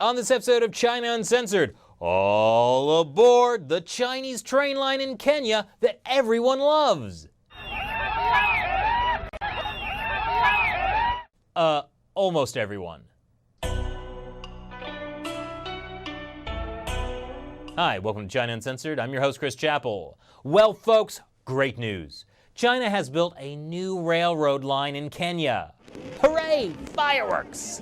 On this episode of China Uncensored, all aboard the Chinese train line in Kenya that everyone loves. Almost everyone. Hi, welcome to China Uncensored. I'm your host, Chris Chappell. Well, folks, great news. China has built a new railroad line in Kenya. Hooray! Fireworks!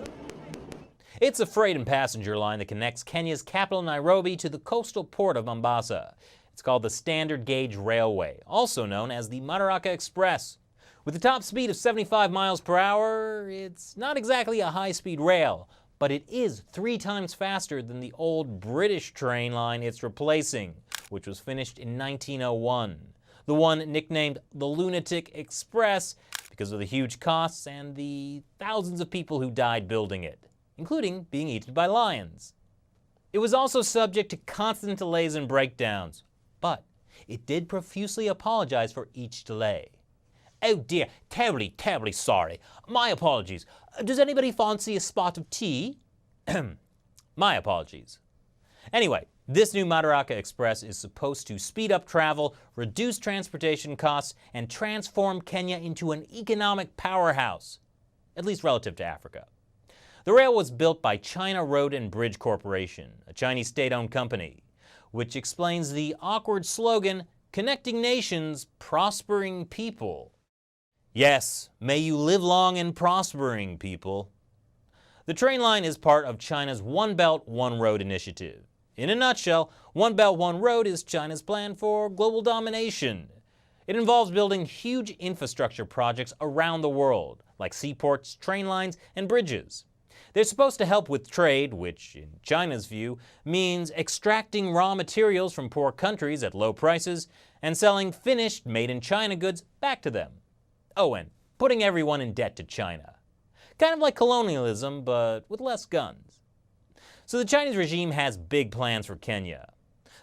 It's a freight and passenger line that connects Kenya's capital Nairobi to the coastal port of Mombasa. It's called the Standard Gauge Railway, also known as the Madaraka Express. With a top speed of 75 miles per hour, it's not exactly a high-speed rail, but it is 3 times faster than the old British train line it's replacing, which was finished in 1901. The one nicknamed the Lunatic Express because of the huge costs and the thousands of people who died building it, including being eaten by lions. It was also subject to constant delays and breakdowns, but it did profusely apologize for each delay. Oh dear, terribly sorry. My apologies. Does anybody fancy a spot of tea? My apologies. Anyway, this new Madaraka Express is supposed to speed up travel, reduce transportation costs, and transform Kenya into an economic powerhouse, at least relative to Africa. The rail was built by China Road and Bridge Corporation, a Chinese state-owned company, which explains the awkward slogan, "Connecting nations, prospering people." Yes, may you live long and prospering, people. The train line is part of China's One Belt, One Road initiative. In a nutshell, One Belt, One Road is China's plan for global domination. It involves building huge infrastructure projects around the world, like seaports, train lines, and bridges. They're supposed to help with trade, which, in China's view, means extracting raw materials from poor countries at low prices and selling finished, made-in-China goods back to them. Oh, and putting everyone in debt to China. Kind of like colonialism, but with less guns. So the Chinese regime has big plans for Kenya.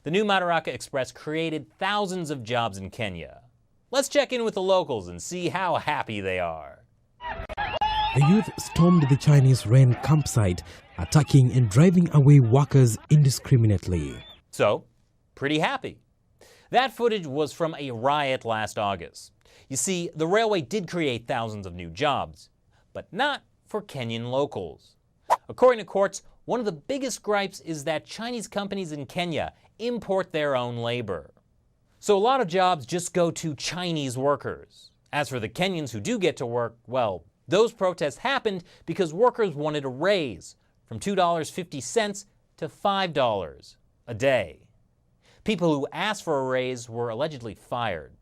The new Madaraka Express created thousands of jobs in Kenya. Let's check in with the locals and see how happy they are. The youth stormed the Chinese rain campsite, attacking and driving away workers indiscriminately. So, pretty happy. That footage was from a riot last August. You see, the railway did create thousands of new jobs, but not for Kenyan locals. According to courts, one of the biggest gripes is that Chinese companies in Kenya import their own labor. So a lot of jobs just go to Chinese workers. As for the Kenyans who do get to work, well, those protests happened because workers wanted a raise from $2.50 to $5 a day. People who asked for a raise were allegedly fired.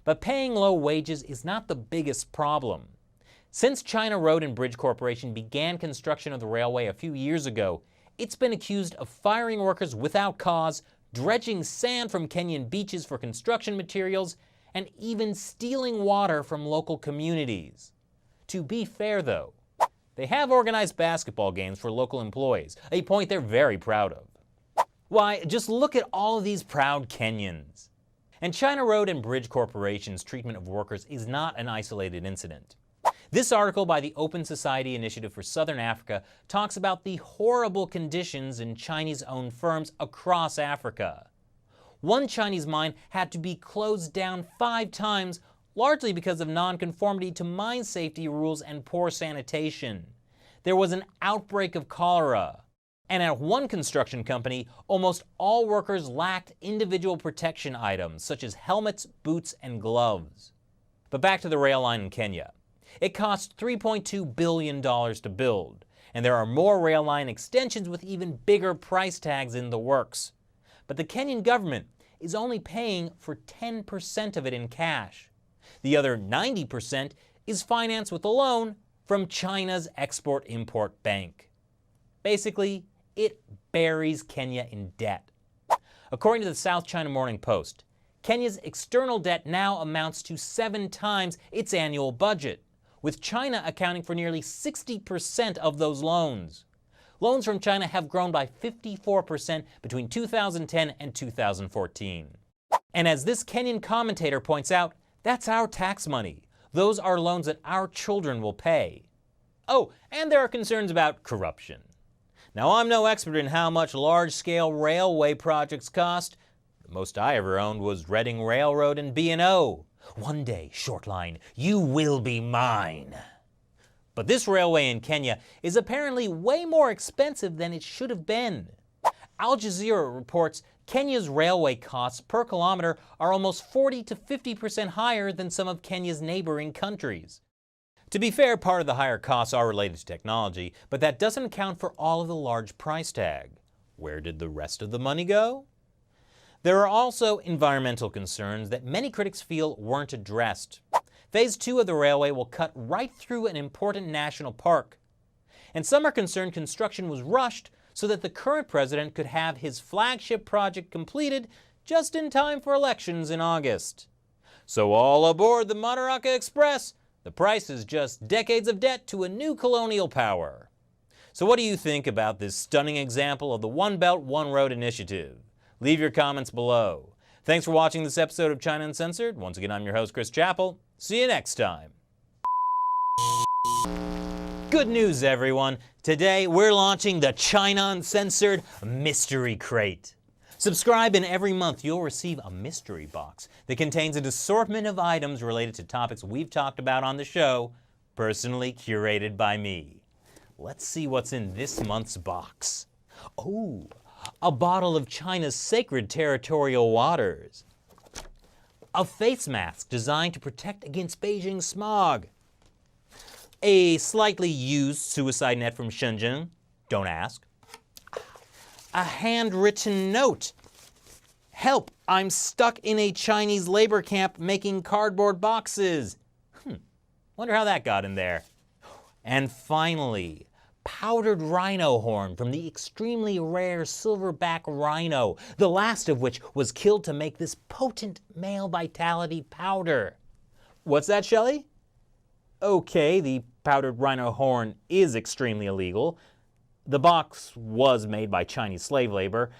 But paying low wages is not the biggest problem. Since China Road and Bridge Corporation began construction of the railway a few years ago, it's been accused of firing workers without cause, dredging sand from Kenyan beaches for construction materials, and even stealing water from local communities. To be fair, though, they have organized basketball games for local employees, a point they're very proud of. Why, just look at all of these proud Kenyans. And China Road and Bridge Corporation's treatment of workers is not an isolated incident. This article by the Open Society Initiative for Southern Africa talks about the horrible conditions in Chinese-owned firms across Africa. One Chinese mine had to be closed down 5 times, largely because of nonconformity to mine safety rules and poor sanitation. There was an outbreak of cholera. And at one construction company, almost all workers lacked individual protection items, such as helmets, boots, and gloves. But back to the rail line in Kenya. It cost $3.2 billion to build, and there are more rail line extensions with even bigger price tags in the works. But the Kenyan government is only paying for 10% of it in cash. The other 90% is financed with a loan from China's Export-Import Bank. Basically, it buries Kenya in debt. According to the South China Morning Post, Kenya's external debt now amounts to 7 times its annual budget, with China accounting for nearly 60% of those loans. Loans from China have grown by 54% between 2010 and 2014. And as this Kenyan commentator points out, that's our tax money. Those are loans that our children will pay. Oh, and there are concerns about corruption. Now, I'm no expert in how much large-scale railway projects cost. The most I ever owned was Reading Railroad and B&O. One day, short line, you will be mine. But this railway in Kenya is apparently way more expensive than it should have been. Al Jazeera reports Kenya's railway costs per kilometer are almost 40 to 50% higher than some of Kenya's neighboring countries. To be fair, part of the higher costs are related to technology, but that doesn't account for all of the large price tag. Where did the rest of the money go? There are also environmental concerns that many critics feel weren't addressed. Phase 2 of the railway will cut right through an important national park. And some are concerned construction was rushed so that the current president could have his flagship project completed just in time for elections in August. So all aboard the Madaraka Express! The price is just decades of debt to a new colonial power. So what do you think about this stunning example of the One Belt, One Road initiative? Leave your comments below. Thanks for watching this episode of China Uncensored. Once again, I'm your host, Chris Chappell. See you next time. Good news, everyone. Today, we're launching the China Uncensored Mystery Crate. Subscribe and every month you'll receive a mystery box that contains an assortment of items related to topics we've talked about on the show, personally curated by me. Let's see what's in this month's box. Oh, a bottle of China's sacred territorial waters. A face mask designed to protect against Beijing smog. A slightly used suicide net from Shenzhen. Don't ask. A handwritten note. Help, I'm stuck in a Chinese labor camp making cardboard boxes. Wonder how that got in there. And finally, powdered rhino horn from the extremely rare silverback rhino, the last of which was killed to make this potent male vitality powder. What's that, Shelley? Okay, the powdered rhino horn is extremely illegal. The box was made by Chinese slave labor,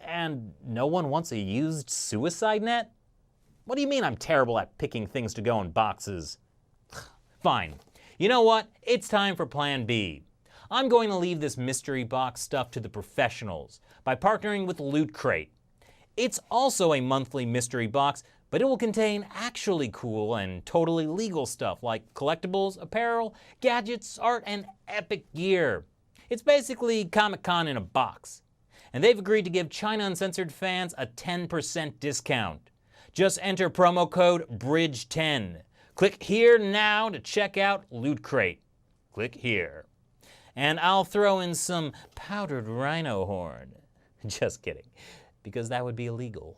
and no one wants a used suicide net? What do you mean I'm terrible at picking things to go in boxes? Fine. You know what? It's time for Plan B. I'm going to leave this mystery box stuff to the professionals by partnering with Loot Crate. It's also a monthly mystery box, but it will contain actually cool and totally legal stuff like collectibles, apparel, gadgets, art, and epic gear. It's basically Comic-Con in a box. And they've agreed to give China Uncensored fans a 10% discount. Just enter promo code BRIDGE10. Click here now to check out Loot Crate. Click here. And I'll throw in some powdered rhino horn. Just kidding, because that would be illegal.